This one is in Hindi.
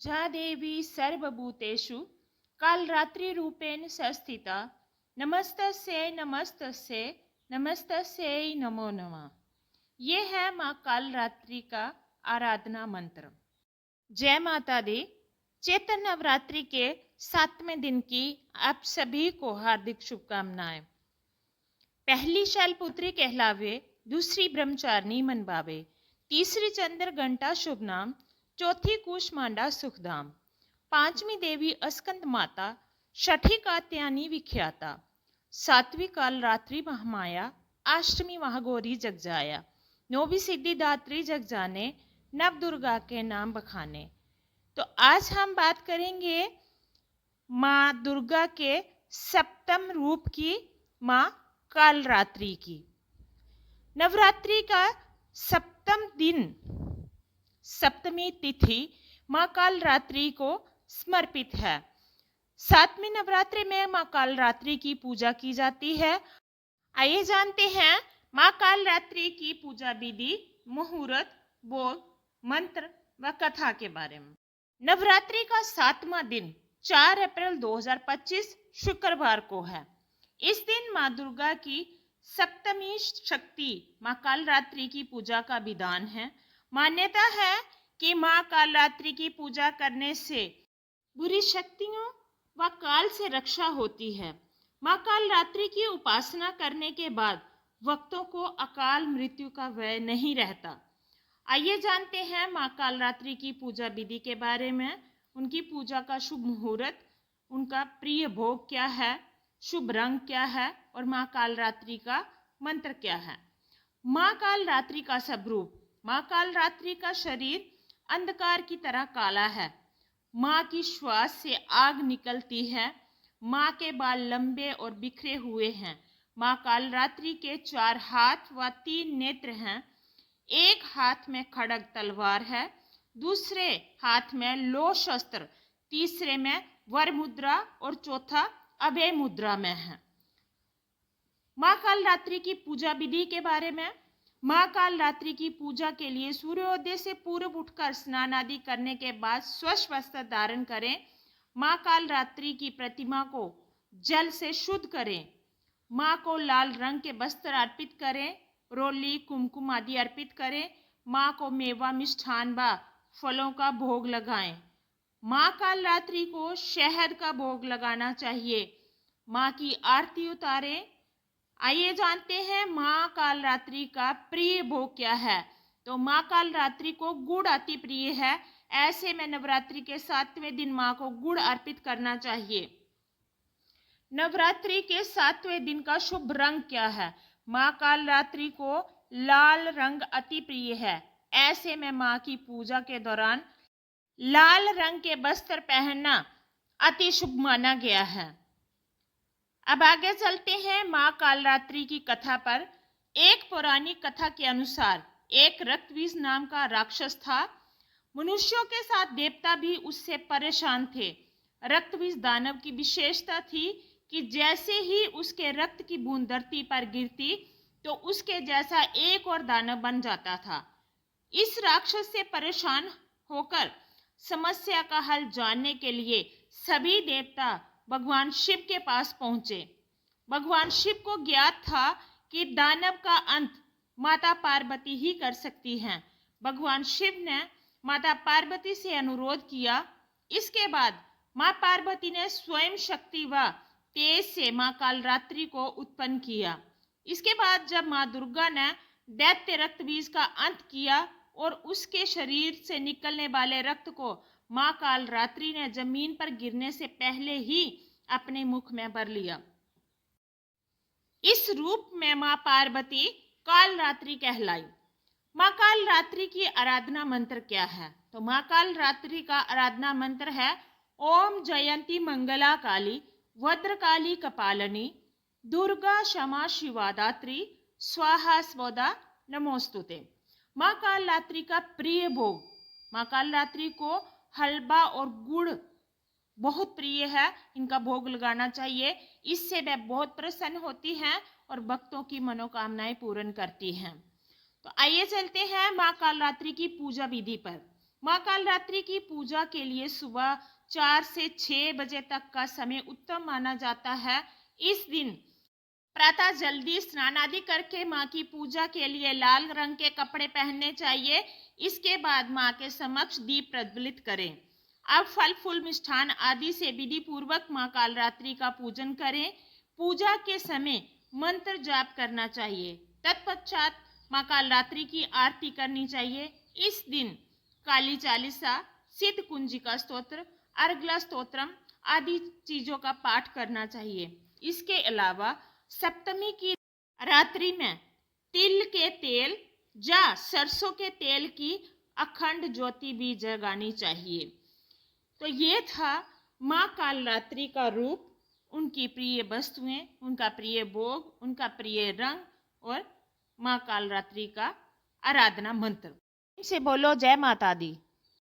जा देवी सर्वभूतेषु कालरात्रिरूपेण संस्थिता नमस्तस्यै नमस्तस्यै नमस्तस्यै नमो नमः। ये है माँ कालरात्रि का आराधना मंत्र। जय माता दी। चैत्र नवरात्रि के 7वें दिन की आप सभी को हार्दिक शुभकामनाएं। पहली शैलपुत्री कहलावे, दूसरी ब्रह्मचारिणी मनभावे, तीसरी चंद्र घंटा शुभ नाम, चौथी कूष्मांडा सुखधाम, पांचवी देवी अस्कंद माता, छठी कात्यायनी विख्याता, सातवीं कालरात्रि महामाया, अष्टमी महागौरी जगजाया, नौवीं सिद्धिदात्री जग जाने, नव दुर्गा के नाम बखाने। तो आज हम बात करेंगे माँ दुर्गा के सप्तम रूप की, माँ कालरात्रि की। नवरात्रि का सप्तम दिन, सप्तमी तिथि माँ कालरात्रि को समर्पित है। 7वें नवरात्रि में माँ कालरात्रि की पूजा की जाती है। आइए जानते हैं माँ कालरात्रि की पूजा विधि, मुहूर्त, भोग, मंत्र व कथा के बारे में। नवरात्रि का 7वां दिन 4 अप्रैल 2025 शुक्रवार को है। इस दिन माँ दुर्गा की सप्तमी शक्ति माँ कालरात्रि की पूजा का विधान है। मान्यता है कि माँ कालरात्रि की पूजा करने से बुरी शक्तियों व काल से रक्षा होती है। माँ कालरात्रि की उपासना करने के बाद भक्तों को अकाल मृत्यु का भय नहीं रहता। आइए जानते हैं माँ कालरात्रि की पूजा विधि के बारे में। उनकी पूजा का शुभ मुहूर्त, उनका प्रिय भोग क्या है, शुभ रंग क्या है और माँ कालरात्रि का मंत्र क्या है। माँ कालरात्रि का स्वरूप। माँ कालरात्रि का शरीर अंधकार की तरह काला है। माँ की श्वास से आग निकलती है। माँ के बाल लंबे और बिखरे हुए हैं। माँ कालरात्रि के 4 हाथ व 3 नेत्र हैं। एक हाथ में खड्ग तलवार है, दूसरे हाथ में लौह शस्त्र, तीसरे में वर मुद्रा और चौथा अभय मुद्रा में है। माँ कालरात्रि की पूजा विधि के बारे में। माँ कालरात्रि की पूजा के लिए सूर्योदय से पूर्व उठकर स्नान आदि करने के बाद स्वच्छ वस्त्र धारण करें। माँ कालरात्रि की प्रतिमा को जल से शुद्ध करें। माँ को लाल रंग के वस्त्र अर्पित करें। रोली, कुमकुम आदि अर्पित करें। माँ को मेवा, मिष्ठान व फलों का भोग लगाएं। माँ कालरात्रि को शहद का भोग लगाना चाहिए। माँ की आरती उतारें। आइए जानते हैं माँ कालरात्रि का प्रिय भोग क्या है। तो माँ कालरात्रि को गुड़ अति प्रिय है। ऐसे में नवरात्रि के 7वें दिन माँ को गुड़ अर्पित करना चाहिए। नवरात्रि के 7वें दिन का शुभ रंग क्या है। माँ कालरात्रि को लाल रंग अति प्रिय है। ऐसे में माँ की पूजा के दौरान लाल रंग के वस्त्र पहनना अति शुभ माना गया है। अब आगे चलते हैं माँ कालरात्रि की कथा पर। एक पौराणिक कथा के अनुसार एक रक्तबीज नाम का राक्षस था। मनुष्यों के साथ देवता भी उससे परेशान थे। रक्तबीज दानव की विशेषता थी कि जैसे ही उसके रक्त की बूंद धरती पर गिरती तो उसके जैसा एक और दानव बन जाता था। इस राक्षस से परेशान होकर समस्या का हल जानने के लिए सभी देवता भगवान शिव के पास पहुंचे। भगवान शिव को ज्ञात था कि दानव का अंत माता पार्वती ही कर सकती हैं। भगवान शिव ने माता पार्वती से अनुरोध किया। इसके बाद माँ पार्वती ने स्वयं शक्ति व तेज से माँ कालरात्रि को उत्पन्न किया। इसके बाद जब माँ दुर्गा ने दैत्य रक्तबीज का अंत किया और उसके शरीर से निकलने वाले रक्त को माँ कालरात्रि ने जमीन पर गिरने से पहले ही अपने मुख में भर लिया। इस रूप में माँ पार्वती कालरात्रि कहलाई। माँ कालरात्रि की आराधना मंत्र क्या है। तो माँ कालरात्रि का आराधना मंत्र है ओम जयंती मंगला काली भद्रकाली कपालिनी दुर्गा क्षमा शिवा दात्री स्वाहा स्वदा नमोस्तुते। माँ कालरात्रि का प्रिय भोग। माँ कालरात्रि को हलवा और गुड़ बहुत प्रिय है। इनका भोग लगाना चाहिए। इससे वे बहुत प्रसन्न होती हैं और भक्तों की मनोकामनाएं पूर्ण करती हैं। तो आइए चलते हैं माँ कालरात्रि की पूजा विधि पर। माँ कालरात्रि की पूजा के लिए सुबह 4 से 6 बजे तक का समय उत्तम माना जाता है। इस दिन प्रातः जल्दी स्नान आदि करके माँ की पूजा के लिए लाल रंग के कपड़े पहनने चाहिए। इसके बाद माँ के समक्ष दीप प्रज्वलित करें। अब फल फूल मिष्ठान आदि से विधि पूर्वक माँ कालरात्रि का पूजन करें। पूजा के समय मंत्र जाप करना चाहिए। तत्पश्चात माँ कालरात्रि की आरती करनी चाहिए। इस दिन काली चालीसा, सिद्ध कुंजिका स्तोत्र, अर्गला स्तोत्रम आदि चीजों का पाठ करना चाहिए। इसके अलावा सप्तमी की रात्रि में तिल के तेल या सरसों के तेल की अखंड ज्योति भी जगानी चाहिए। तो ये था माँ कालरात्रि का रूप, उनकी प्रिय वस्तुएं, उनका प्रिय भोग, उनका प्रिय रंग और माँ कालरात्रि का आराधना मंत्र। इनसे बोलो जय माता दी।